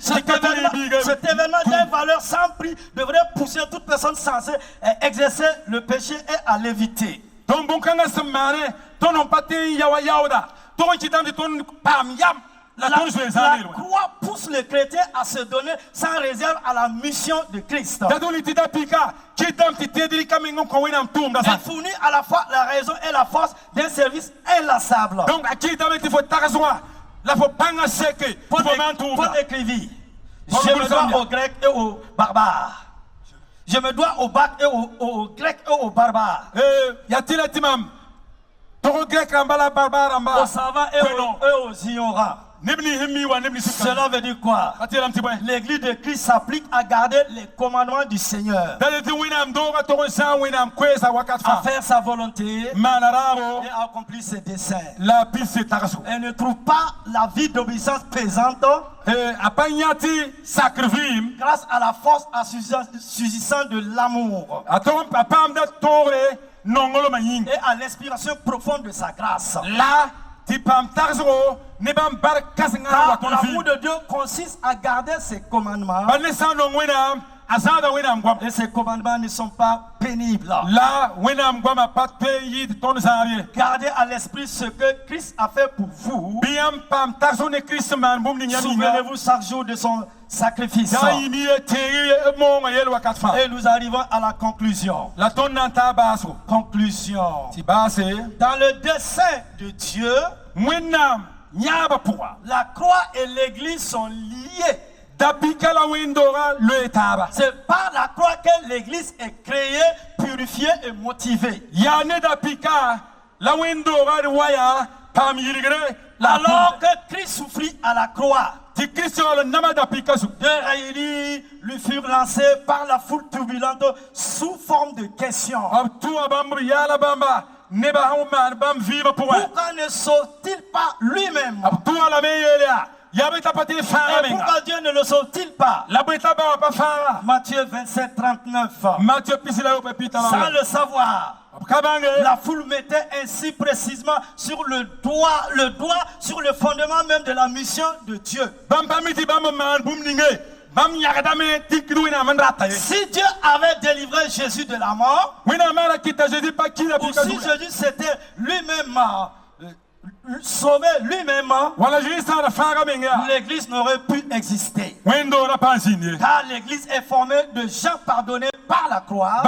[SPEAKER 5] Cet événement d'une valeur sans prix devrait pousser toute personne censée exercer le péché et à l'éviter. La croix pousse les chrétiens à se donner sans réserve à la mission de Christ. Elle fournit à la fois la raison et la force d'un service inlassable. Paul écrivit: je me dois aux Grecs et aux barbares. Je me dois aux Grecs et aux barbares. Aux savants et aux ignorants. Cela veut dire quoi? L'église de Christ s'applique à garder les commandements du Seigneur, à faire sa volonté et à accomplir ses desseins. Elle ne trouve pas la vie d'obéissance pesante grâce à la force assujettissante de l'amour et à l'inspiration profonde de sa grâce. L'amour de Dieu consiste à garder ses commandements. Et ces commandements ne sont pas pénibles. Gardez à l'esprit ce que Christ a fait pour vous. Souvenez-vous chaque jour de son sacrifice. Et nous arrivons à la conclusion. Conclusion. Dans le dessein de Dieu, la croix et l'église sont liées. C'est par la croix que l'église est créée, purifiée et motivée. Alors que Christ souffrit à la croix, deux railleries lui furent lancées par la foule turbulente sous forme de questions. Pourquoi ne sauve-t-il pas lui-même? Et pourquoi Dieu ne le sauve-t-il pas? Matthieu 27, 39. Sans le savoir, la foule mettait ainsi précisément sur le doigt sur le fondement même de la mission de Dieu. Si Dieu avait délivré Jésus de la mort, ou si Jésus s'était lui-même sauvé lui-même, l'église n'aurait pu exister. Car l'église est formée de gens pardonnés par la croix,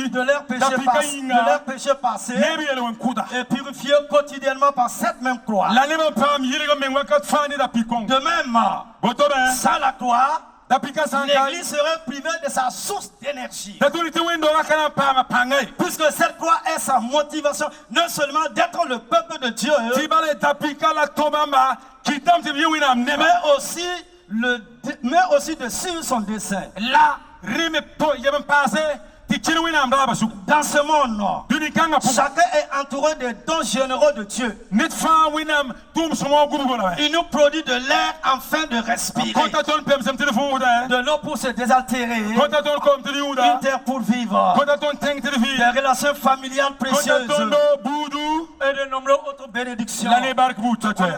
[SPEAKER 5] de leurs péchés passés et purifiés quotidiennement par cette même croix. De même, sans la croix, l'église serait privée de sa source d'énergie. Puisque cette croix est sa motivation, non seulement d'être le peuple de Dieu, mais aussi de suivre son dessein. Dans ce monde, chacun est entouré des dons généraux de Dieu. Il nous produit de l'air afin de respirer, de l'eau pour se désaltérer, une terre pour vivre, des relations familiales précieuses et de nombreuses autres bénédictions. On ne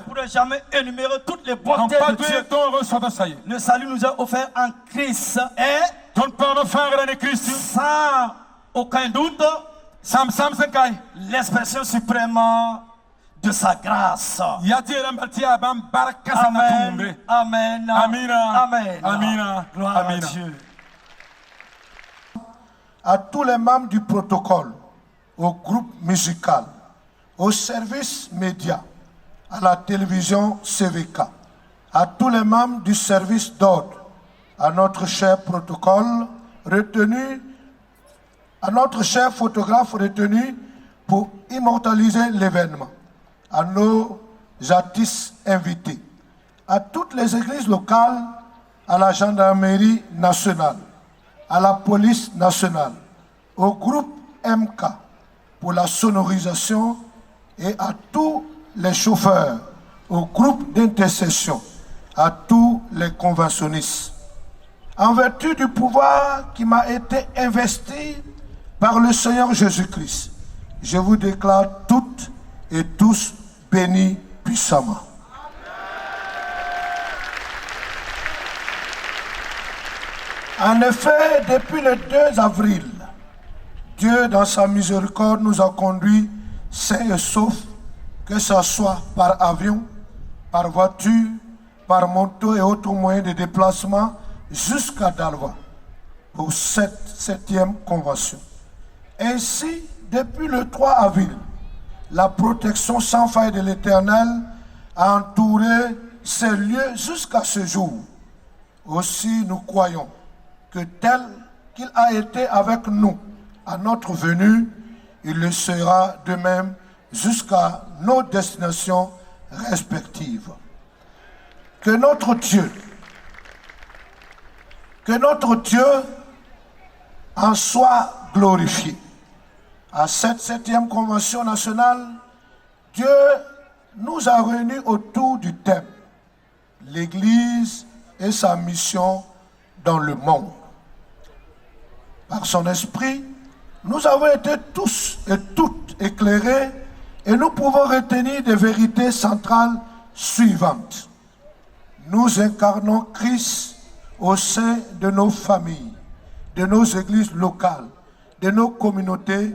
[SPEAKER 5] pourrait jamais énumérer toutes les bontés de Dieu. Le salut nous est offert en Christ et sans aucun doute, l'expression suprême de sa grâce. Amen. Amen. Amen. Amen. Gloire à Dieu.
[SPEAKER 4] À tous les membres du protocole, au groupe musical, au service média, à la télévision CVK, à tous les membres du service d'ordre, à notre cher protocole retenu, à notre cher photographe retenu pour immortaliser l'événement, à nos artistes invités, à toutes les églises locales, à la gendarmerie nationale, à la police nationale, au groupe MK pour la sonorisation et à tous les chauffeurs, au groupe d'intercession, à tous les conventionnistes. en vertu du pouvoir qui m'a été investi par le Seigneur Jésus-Christ, je vous déclare toutes et tous bénis puissamment. En effet, depuis le 2 avril, Dieu, dans sa miséricorde, nous a conduits sains et saufs, que ce soit par avion, par voiture, par moto et autres moyens de déplacement, jusqu'à Dalva, pour cette 7e convention. Ainsi, depuis le 3 avril, la protection sans faille de l'Éternel a entouré ces lieux jusqu'à ce jour. Aussi, nous croyons que tel qu'il a été avec nous à notre venue, il le sera de même jusqu'à nos destinations respectives. Que notre Dieu en soit glorifié. À cette 7e convention nationale, Dieu nous a réunis autour du thème « L'Église et sa mission dans le monde ». Par son esprit, nous avons été tous et toutes éclairés et nous pouvons retenir des vérités centrales suivantes. Nous incarnons Christ au sein de nos familles, de nos églises locales, de nos communautés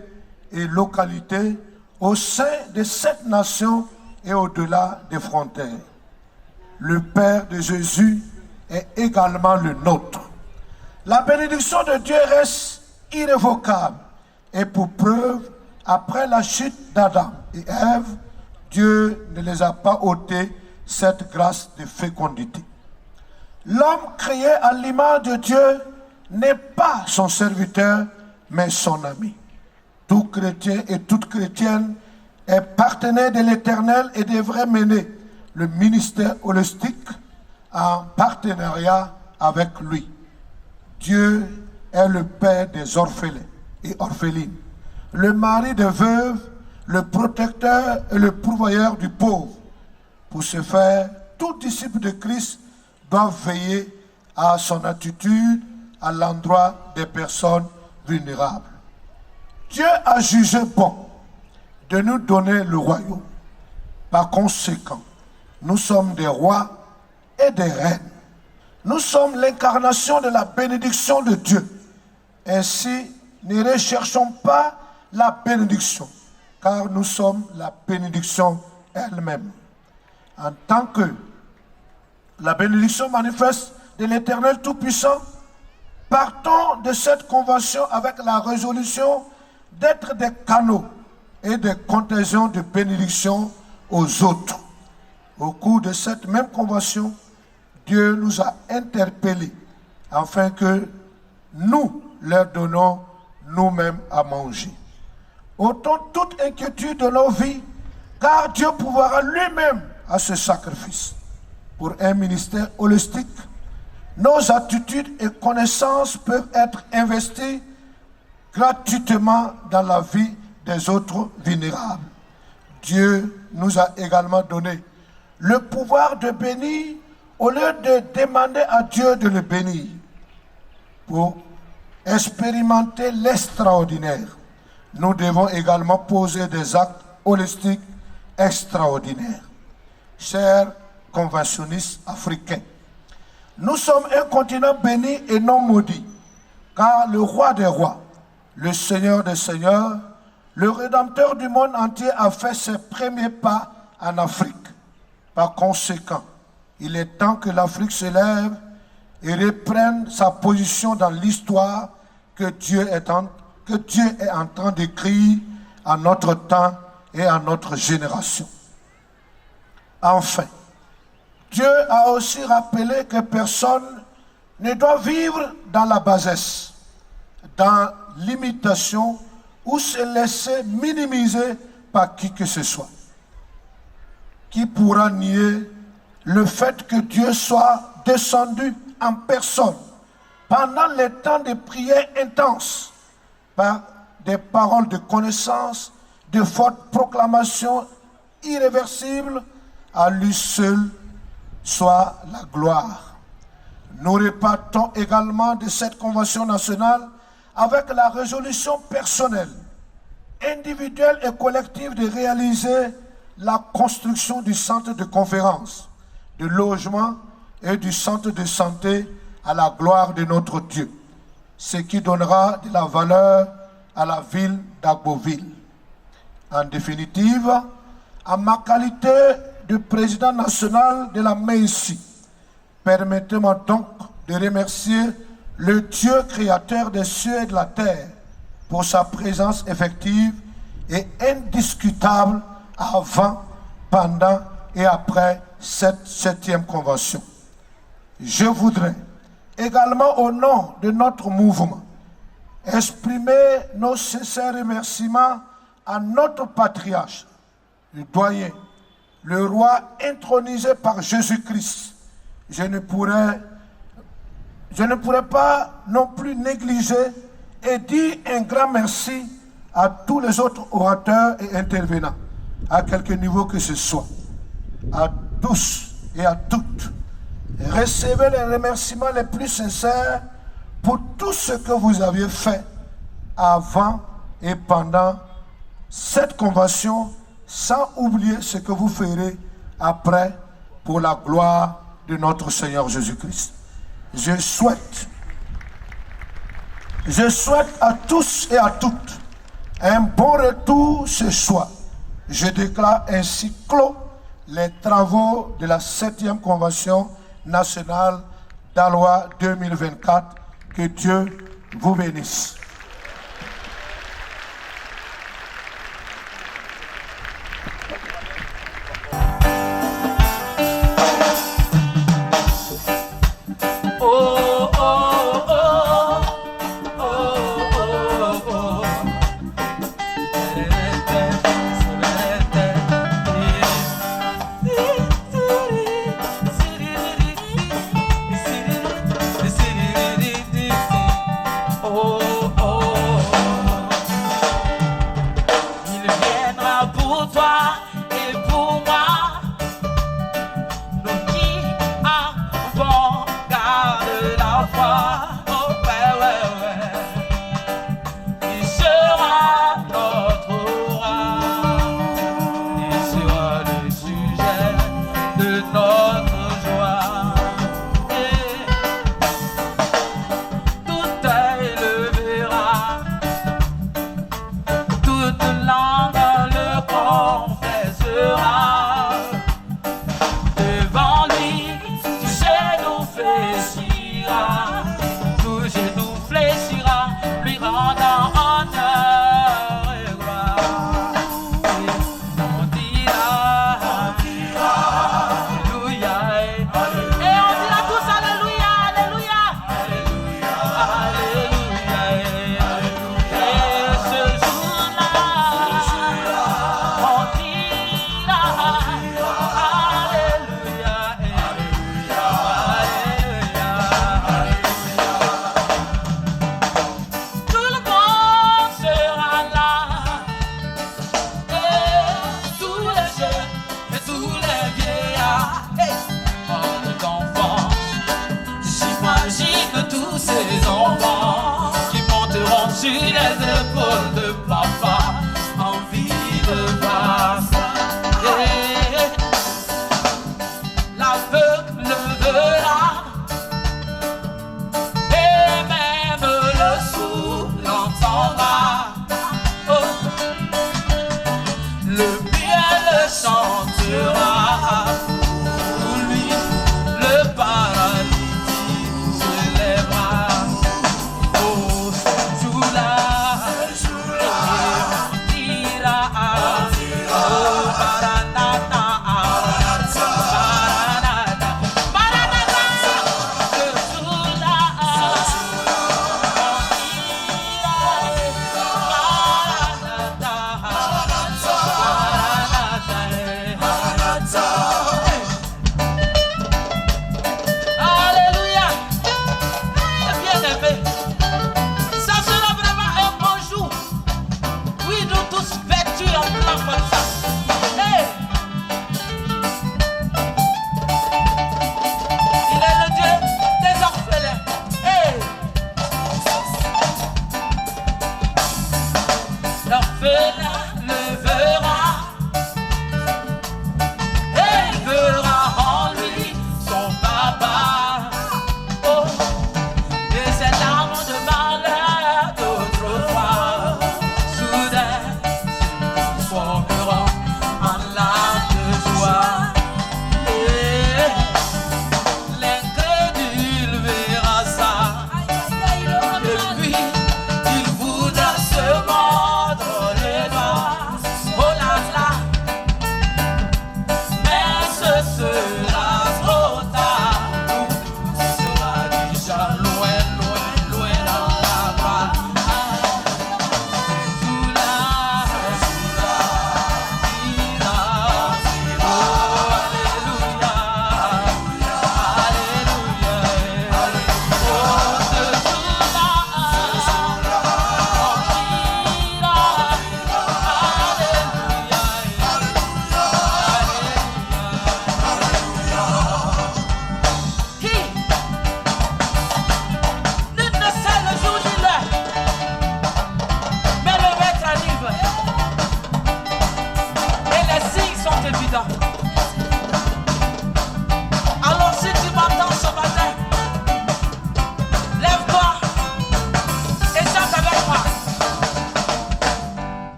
[SPEAKER 4] et localités, au sein de cette nation et au-delà des frontières. Le Père de Jésus est également le nôtre. La bénédiction de Dieu reste irrévocable et pour preuve, après la chute d'Adam et Ève, Dieu ne les a pas ôté cette grâce de fécondité. L'homme créé à l'image de Dieu n'est pas son serviteur, mais son ami. Tout chrétien et toute chrétienne est partenaire de l'Éternel et devrait mener le ministère holistique en partenariat avec lui. Dieu est le père des orphelins et orphelines, le mari des veuves, le protecteur et le pourvoyeur du pauvre. Pour ce faire, tout disciple de Christ doit veiller à son attitude à l'endroit des personnes vulnérables. Dieu a jugé bon de nous donner le royaume. Par conséquent, nous sommes des rois et des reines. Nous sommes l'incarnation de la bénédiction de Dieu. Ainsi, ne recherchons pas la bénédiction, car nous sommes la bénédiction elle-même. En tant que la bénédiction manifeste de l'Éternel Tout-Puissant, partons de cette convention avec la résolution d'être des canaux et des contagions de bénédiction aux autres. Au cours de cette même convention, Dieu nous a interpellés afin que nous leur donnons nous-mêmes à manger. Ôtons toute inquiétude de nos vies, car Dieu pourvoira lui-même à ce sacrifice. Pour un ministère holistique, nos attitudes et connaissances peuvent être investies gratuitement dans la vie des autres vulnérables. Dieu nous a également donné le pouvoir de bénir au lieu de demander à Dieu de le bénir. Pour expérimenter l'extraordinaire, nous devons également poser des actes holistiques extraordinaires. Chers conventionnistes africains, nous sommes un continent béni et non maudit, car le roi des rois, le Seigneur des seigneurs, le Rédempteur du monde entier a fait ses premiers pas en Afrique. Par conséquent, il est temps que l'Afrique se lève et reprenne sa position dans l'histoire que Dieu est en train d'écrire à notre temps et à notre génération. Enfin, Dieu a aussi rappelé que personne ne doit vivre dans la bassesse, dans l'imitation ou se laisser minimiser par qui que ce soit. Qui pourra nier le fait que Dieu soit descendu en personne pendant les temps de prière intense par des paroles de connaissance, de fortes proclamations irréversibles, à lui seul soit la gloire. Nous repartons également de cette convention nationale avec la résolution personnelle, individuelle et collective de réaliser la construction du centre de conférence, de logement et du centre de santé à la gloire de notre Dieu, ce qui donnera de la valeur à la ville d'Agboville. En définitive, en ma qualité de président national de la MEISI, permettez-moi donc de remercier le Dieu créateur des cieux et de la terre pour sa présence effective et indiscutable avant, pendant et après cette 7e convention. Je voudrais également, au nom de notre mouvement, exprimer nos sincères remerciements à notre patriarche, le doyen, le roi intronisé par Jésus-Christ. Je ne pourrais pas non plus négliger et dire un grand merci à tous les autres orateurs et intervenants, à quelque niveau que ce soit. À tous et à toutes, recevez les remerciements les plus sincères pour tout ce que vous aviez fait avant et pendant cette convention, sans oublier ce que vous ferez après pour la gloire de notre Seigneur Jésus-Christ. Je souhaite à tous et à toutes un bon retour ce soir. Je déclare ainsi clos les travaux de la 7e convention nationale d'Aloha 2024. Que Dieu vous bénisse.
[SPEAKER 1] Oh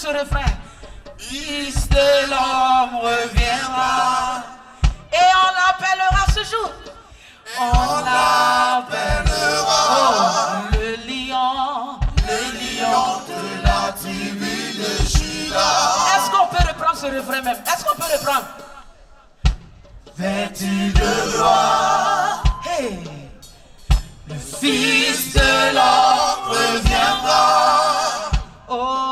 [SPEAKER 1] ce refrain. Fils de l'homme reviendra. Et on l'appellera ce jour. On l'appellera le lion de la tribu de Juda. Est-ce qu'on peut reprendre ce refrain même? Est-ce qu'on peut reprendre? Vêtu de gloire, hey. Le Fils de l'homme reviendra. Oh.